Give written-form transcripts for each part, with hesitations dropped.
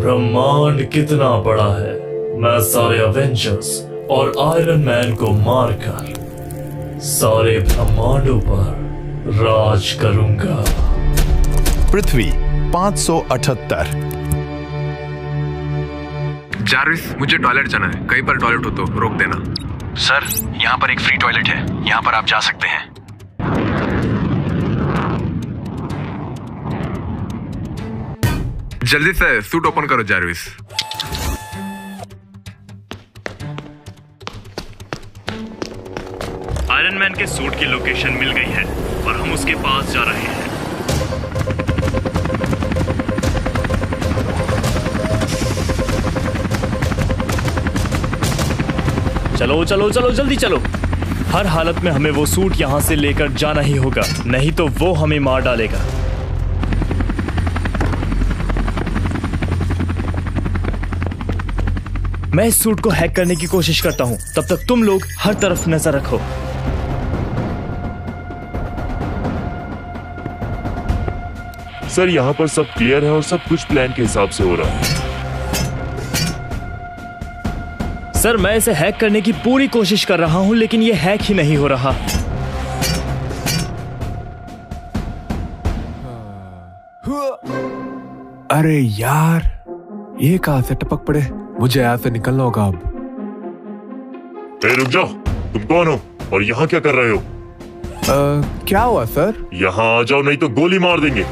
ब्रह्मांड कितना बड़ा है, मैं सारे अवेंजर्स और आयरन मैन को मारकर सारे ब्रह्मांडों पर राज करूंगा। पृथ्वी 578। जारविस, मुझे टॉयलेट जाना है। कहीं पर टॉयलेट हो तो रोक देना। सर, यहाँ पर एक फ्री टॉयलेट है, यहाँ पर आप जा सकते हैं। जल्दी से सूट ओपन करो जारविस। आयरन मैन के सूट की लोकेशन मिल गई है और हम उसके पास जा रहे हैं। चलो चलो चलो, जल्दी चलो। हर हालत में हमें वो सूट यहाँ से लेकर जाना ही होगा, नहीं तो वो हमें मार डालेगा। मैं इस सूट को हैक करने की कोशिश करता हूँ, तब तक तुम लोग हर तरफ नजर रखो। सर, यहाँ पर सब क्लियर है और सब कुछ प्लान के हिसाब से हो रहा है। सर, मैं इसे हैक करने की पूरी कोशिश कर रहा हूँ, लेकिन ये हैक ही नहीं हो रहा। अरे यार, ये कहाँ से टपक पड़े। मुझे यहाँ से निकलना होगा अब। रुक जाओ, तुम कौन हो और यहाँ क्या कर रहे हो? क्या हुआ सर? यहाँ आ जाओ, नहीं तो गोली मार देंगे।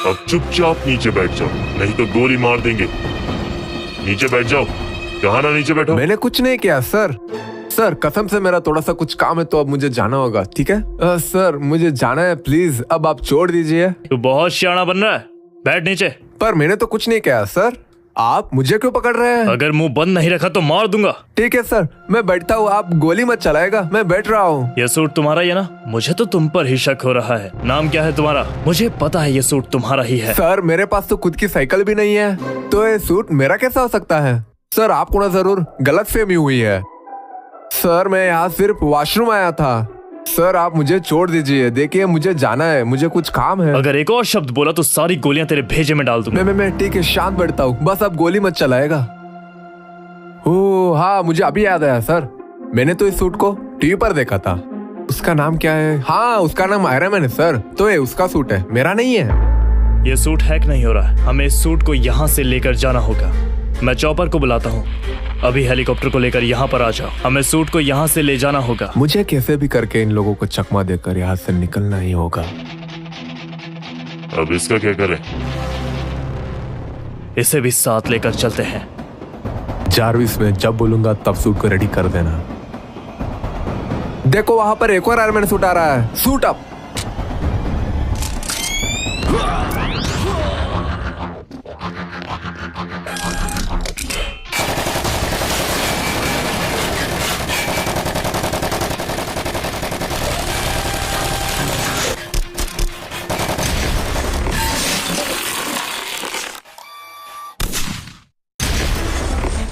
अब चुपचाप नीचे बैठ जाओ, नहीं तो गोली मार देंगे। नीचे बैठ जाओ। कहा ना नीचे बैठो। मैंने कुछ नहीं किया सर। सर, कसम से मेरा थोड़ा सा कुछ काम है तो अब मुझे जाना होगा, ठीक है? सर, मुझे जाना है, प्लीज अब आप छोड़ दीजिए। तू बहुत सियाना बन रहा है, बैठ नीचे। पर मैंने तो कुछ नहीं किया सर, आप मुझे क्यों पकड़ रहे हैं? अगर मुंह बंद नहीं रखा तो मार दूंगा। ठीक है सर, मैं बैठता हूँ, आप गोली मत चलाएगा, मैं बैठ रहा हूँ। ये सूट तुम्हारा ही है ना? मुझे तो तुम पर ही शक हो रहा है। नाम क्या है तुम्हारा? मुझे पता है ये सूट तुम्हारा ही है। सर, मेरे पास तो खुद की साइकिल भी नहीं है, तो ये सूट मेरा कैसा हो सकता है? सर, आपको ना जरूर गलतफहमी हुई है। सर, मैं यहाँ सिर्फ वॉशरूम आया था। सर, आप मुझे छोड़ दीजिए, देखिए मुझे जाना है, मुझे कुछ काम है। अगर एक और शब्द बोला तो सारी गोलियां तेरे भेजे में डाल दूंगा। मैं ठीक है, शांत बैठता हूँ, बस अब गोली मत चलाएगा। ओह हाँ, मुझे अभी याद आया सर, मैंने तो इस सूट को टीवी पर देखा था। उसका नाम क्या है? हाँ, उसका नाम आयरन मैन है सर। तो ये उसका सूट है, मेरा नहीं है। ये सूट हैक नहीं हो रहा, हमें इस सूट को यहाँ से लेकर जाना होगा। मैं चॉपर को बुलाता हूँ, अभी हेलीकॉप्टर को लेकर यहाँ पर आ जाओ। हमें सूट को यहाँ से ले जाना होगा। मुझे कैसे भी करके इन लोगों को चकमा देकर यहाँ से निकलना ही होगा। अब इसका क्या करें? इसे भी साथ लेकर चलते हैं। जारविस, मैं जब बोलूंगा तब सूट को रेडी कर देना। देखो वहां पर एक और आयरन मैन सूट आ रहा है। Suit up.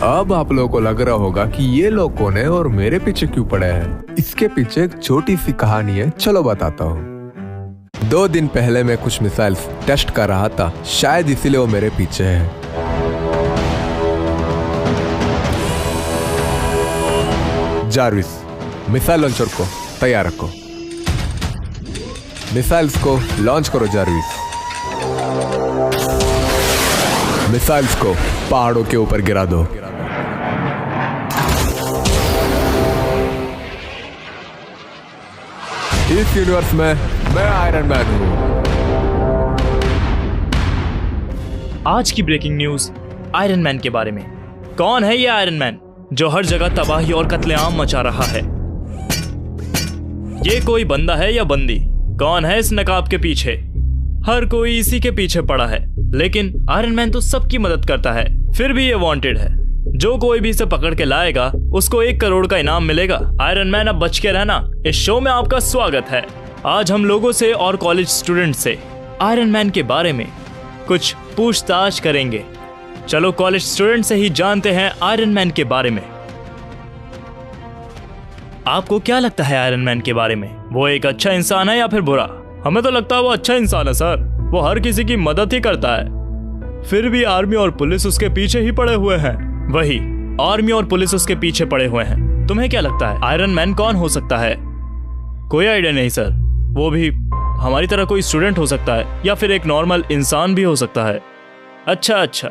अब आप लोगों को लग रहा होगा कि ये लोग कौन है और मेरे पीछे क्यों पड़े हैं। इसके पीछे एक छोटी सी कहानी है, चलो बताता हूँ। 2 दिन पहले मैं कुछ मिसाइल्स टेस्ट कर रहा था, शायद इसीलिए वो मेरे पीछे है। जारविस, मिसाइल लॉन्चर को तैयार रखो। मिसाइल्स को लॉन्च करो जारविस। मिसाइल्स को पहाड़ों के ऊपर गिरा दो। इस यूनिवर्स में मैं आयरन मैन हूं। आज की ब्रेकिंग न्यूज आयरन मैन के बारे में। कौन है ये आयरन मैन जो हर जगह तबाही और कत्लेआम मचा रहा है? ये कोई बंदा है या बंदी? कौन है इस नकाब के पीछे? हर कोई इसी के पीछे पड़ा है, लेकिन आयरन मैन तो सबकी मदद करता है, फिर भी ये वांटेड है। जो कोई भी इसे पकड़ के लाएगा उसको 1 करोड़ का इनाम मिलेगा। आयरन मैन, अब बच के रहना। इस शो में आपका स्वागत है। आज हम लोगों से और कॉलेज स्टूडेंट से आयरन मैन के बारे में कुछ पूछताछ करेंगे। चलो कॉलेज स्टूडेंट से ही जानते हैं आयरन मैन के बारे में। आपको क्या लगता है आयरन मैन के बारे में? वो एक अच्छा इंसान है या फिर बुरा? हमें तो लगता है वो अच्छा इंसान है सर। वो हर किसी की मदद ही करता है। फिर भी आर्मी और पुलिस उसके पीछे ही पड़े हुए हैं। वही, आर्मी और पुलिस उसके पीछे पड़े हुए हैं। तुम्हें क्या लगता है आयरन मैन कौन हो सकता है? कोई आइडिया नहीं सर। वो भी हमारी तरह कोई स्टूडेंट हो सकता है, या फिर एक नॉर्मल इंसान भी हो सकता है। अच्छा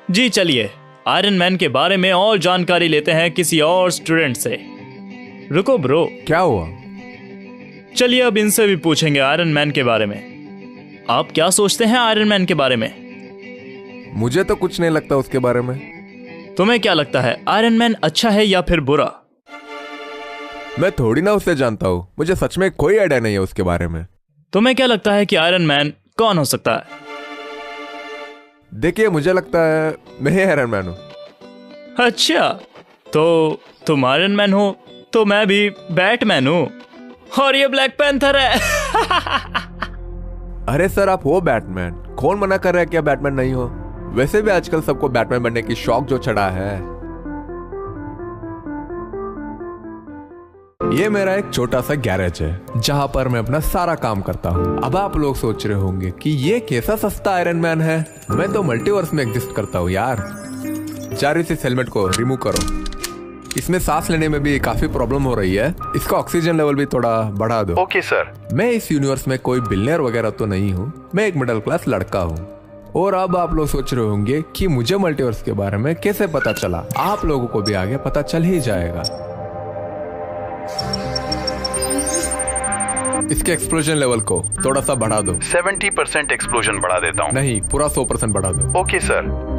जी, चलिए आयरन मैन के बारे में और जानकारी लेते हैं किसी और स्टूडेंट से। रुको ब्रो, क्या हुआ? चलिए अब इनसे भी पूछेंगे आयरन मैन के बारे में। आप क्या सोचते हैं आयरन मैन के बारे में? मुझे तो कुछ नहीं लगता उसके बारे में। तुम्हें क्या लगता है आयरन मैन अच्छा है या फिर बुरा? मैं थोड़ी ना उसे जानता हूँ, मुझे सच में कोई आइडिया नहीं है उसके बारे में। तुम्हें क्या लगता है कि आयरन मैन कौन हो सकता है? देखिए, मुझे लगता है मैं ही आयरन मैन हूँ। अच्छा, तो तुम आयरन मैन हो तो मैं भी बैटमैन हूँ और ये ब्लैक पैंथर है। अरे सर, आप हो बैटमैन, कौन मना कर रहा है कि आप बैटमैन नहीं हो? वैसे भी आजकल सबको बैटमैन बनने की शौक जो चढ़ा है। ये मेरा एक छोटा सा गैरेज है जहां पर मैं अपना सारा काम करता हूँ। अब आप लोग सोच रहे होंगे कि ये कैसा सस्ता आयरन मैन है। मैं तो मल्टीवर्स में एग्जिस्ट करता हूँ यार। जारी से इस हेलमेट को रिमूव करो। इसमें सांस लेने में भी काफी प्रॉब्लम हो रही है। इसका ऑक्सीजन लेवल भी थोड़ा बढ़ा दो। Okay sir. मैं इस यूनिवर्स में कोई बिलियनर वगैरह तो नहीं हूँ, मैं एक मिडिल क्लास लड़का हूँ। और अब आप लोग सोच रहे होंगे कि मुझे मल्टीवर्स के बारे में कैसे पता चला। आप लोगों को भी आगे पता चल ही जाएगा। इसके एक्सप्लोजन लेवल को थोड़ा सा बढ़ा दो। 70% एक्सप्लोजन बढ़ा देता हूँ। नहीं, पूरा 100% बढ़ा दो। Okay sir.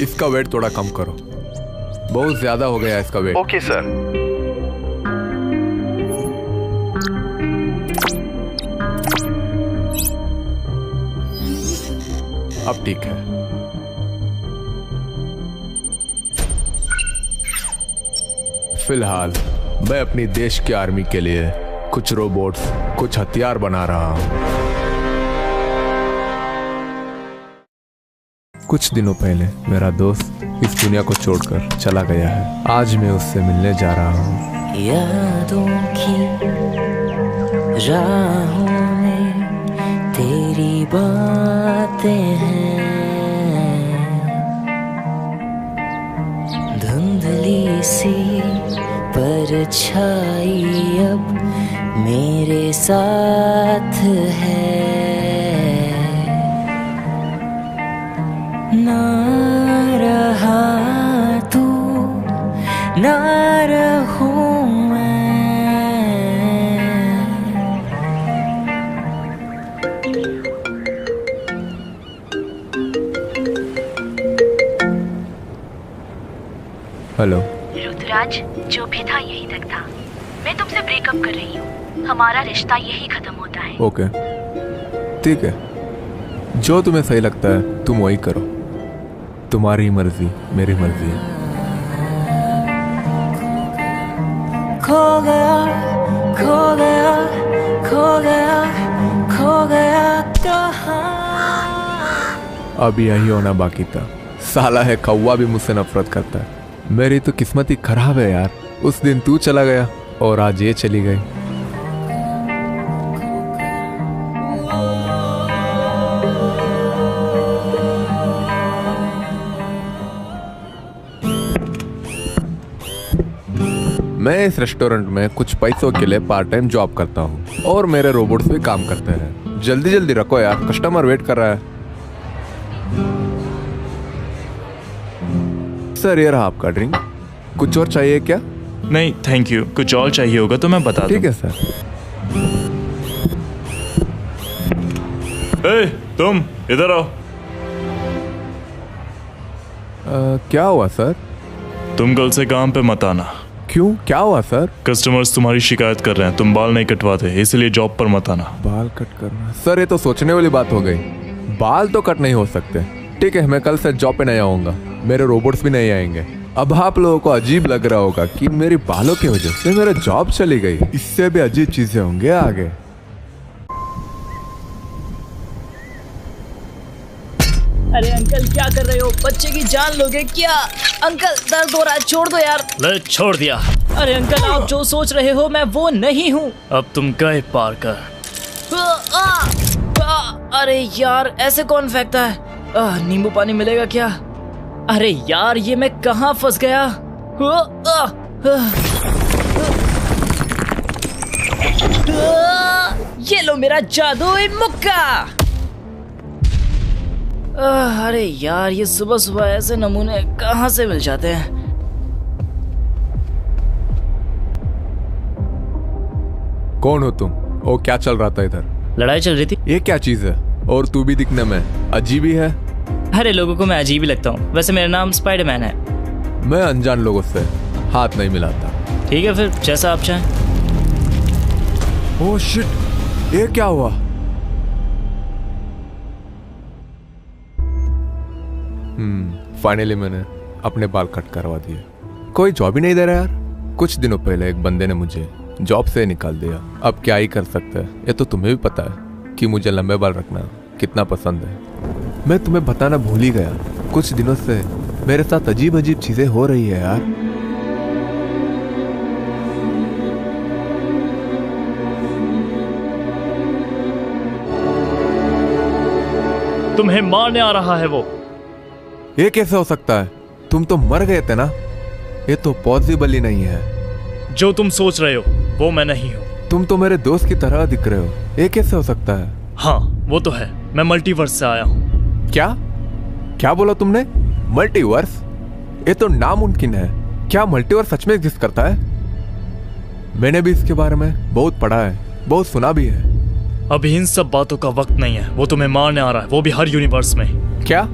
इसका वेट थोड़ा कम करो, बहुत ज्यादा हो गया इसका वेट। Okay sir. अब ठीक है। फिलहाल मैं अपनी देश की आर्मी के लिए कुछ रोबोट्स, कुछ हथियार बना रहा हूं। कुछ दिनों पहले मेरा दोस्त इस दुनिया को छोड़कर चला गया है। आज मैं उससे मिलने जा रहा हूँ। यादों की राहों में तेरी बातें हैं, धुंधली सी परछाई अब मेरे साथ है। ना रहा तू, ना रहूं मैं। हेलो रुद्रराज, जो भी था यही तक था। मैं तुमसे ब्रेकअप कर रही हूँ। हमारा रिश्ता यही खत्म होता है। ओके, ठीक है। जो तुम्हें सही लगता है तुम वही करो। तुम्हारी मर्जी मेरी मर्जी है। खो गया, खो गया, खो गया, खो गया कहाँ। अब यही होना बाकी था। साला है कौवा भी मुझसे नफरत करता है। मेरी तो किस्मत ही खराब है यार। उस दिन तू चला गया और आज ये चली गई। मैं इस रेस्टोरेंट में कुछ पैसों के लिए पार्ट टाइम जॉब करता हूँ और मेरे रोबोट्स भी काम करते हैं। जल्दी जल्दी रखो यार, कस्टमर वेट कर रहा है। सर, ये रहा आपका ड्रिंक। कुछ और चाहिए क्या? नहीं थैंक यू। कुछ और चाहिए होगा तो मैं बता दूं। ठीक है सर। ए, तुम इधर आओ। क्या हुआ सर? तुम कल से काम पे मत आना। क्यों, क्या हुआ सर? कस्टमर्स तुम्हारी शिकायत कर रहे हैं, तुम बाल नहीं कटवाते, इसलिए जॉब पर मत आना। बाल कट करना? सर, ये तो सोचने वाली बात हो गई। बाल तो कट नहीं हो सकते। ठीक है, मैं कल से जॉब पे नहीं आऊंगा। मेरे रोबोट्स भी नहीं आएंगे। अब आप लोगों को अजीब लग रहा होगा कि मेरी बालों की वजह से मेरा जॉब चली गई। इससे भी अजीब चीजें होंगे आगे। अरे अंकल, क्या कर रहे हो? बच्चे की जान लोगे क्या? अंकल, दर्द हो रहा है, छोड़ दो यार। ले, छोड़ दिया। अरे अंकल, आप जो सोच रहे हो मैं वो नहीं हूँ। अब तुम गए पार कर। अरे यार, ऐसे कौन फेंकता है? नींबू पानी मिलेगा क्या? अरे यार, ये मैं कहाँ फंस गया? ये लो मेरा जादुई मुक्का। अरे यार, ये सुबह सुबह ऐसे नमूने कहाँ से मिल जाते हैं? कौन हो तुम? ओ, क्या चल रहा था इधर? लड़ाई चल रही थी। ये क्या चीज है? और तू भी दिखने में अजीब ही है। अरे लोगों को मैं अजीब ही लगता हूँ। वैसे मेरा नाम स्पाइडरमैन है। मैं अनजान लोगों से हाथ नहीं मिलाता। ठीक है, फिर जैसा आप चाहें। ओह शिट, ये क्या हुआ? फाइनली मैंने अपने बाल कट करवा दिए। कोई जॉब ही नहीं दे रहा यार। कुछ दिनों पहले एक बंदे ने मुझे जॉब से निकाल दिया। अब क्या ही कर सकते हैं। ये तो तुम्हें भी पता है कि मुझे लंबे बाल रखना कितना पसंद है। मैं तुम्हें बताना भूल ही गया, कुछ दिनों से मेरे साथ अजीब अजीब चीजें हो रही है यार। तुम्हें मारने आ रहा है वो। ये कैसे हो सकता है? तुम तो मर गए थे ना। ये तो पॉसिबल ही नहीं है। जो तुम सोच रहे हो वो मैं नहीं हूँ। तुम तो मेरे दोस्त की तरह दिख रहे हो। ये कैसे हो सकता है? हाँ वो तो है, मैं मल्टीवर्स से आया हूँ। क्या क्या बोला तुमने? मल्टीवर्स? ये तो नामुमकिन है। क्या मल्टीवर्स सच में एग्जिस्ट करता है? मैंने भी इसके बारे में बहुत पढ़ा है, बहुत सुना भी है। अभी इन सब बातों का वक्त नहीं है। वो तुम्हें मारने आ रहा है, वो भी हर यूनिवर्स में। क्या?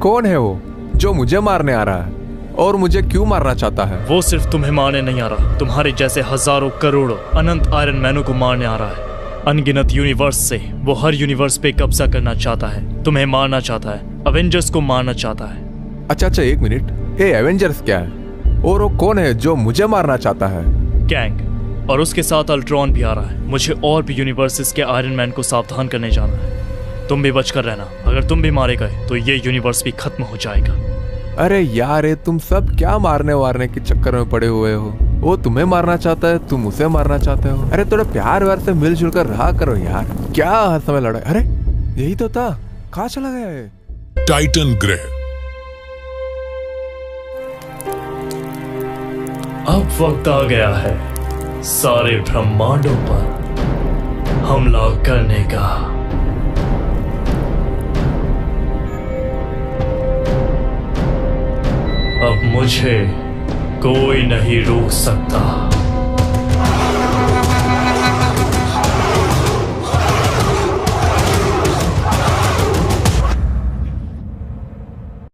कौन है वो जो मुझे मारने आ रहा है? और मुझे क्यों मारना चाहता है? वो सिर्फ तुम्हें मारने नहीं आ रहा, तुम्हारे जैसे हजारों करोड़ों अनंत आयरन मैनों को मारने आ रहा है। अनगिनत यूनिवर्स से वो हर यूनिवर्स पे कब्जा करना चाहता है, तुम्हें मारना चाहता है, अवेंजर्स को मारना चाहता है। अच्छा एक मिनट, ये एवेंजर्स क्या है? और वो कौन है जो मुझे मारना चाहता है? कैंग, और उसके साथ अल्ट्रॉन भी आ रहा है। मुझे और भी यूनिवर्सेस के आयरन मैन को सावधान करने जाना है। तुम भी बचकर रहना, अगर तुम भी मारे गए तो ये यूनिवर्स भी खत्म हो जाएगा। अरे यार, ये तुम सब क्या मारने वारने के चक्कर में पड़े हुए हो? वो तुम्हें मारना चाहता है, तुम उसे मारना चाहते हो। अरे थोड़ा प्यार व्यार से मिलजुल कर रहा करो यार। क्या हर समय लड़ाई? अरे यही तो था, कहाँ चला गया है? टाइटन ग्रह। अब वक्त आ गया है सारे ब्रह्मांडों पर हमला करने का। अब मुझे कोई नहीं रोक सकता।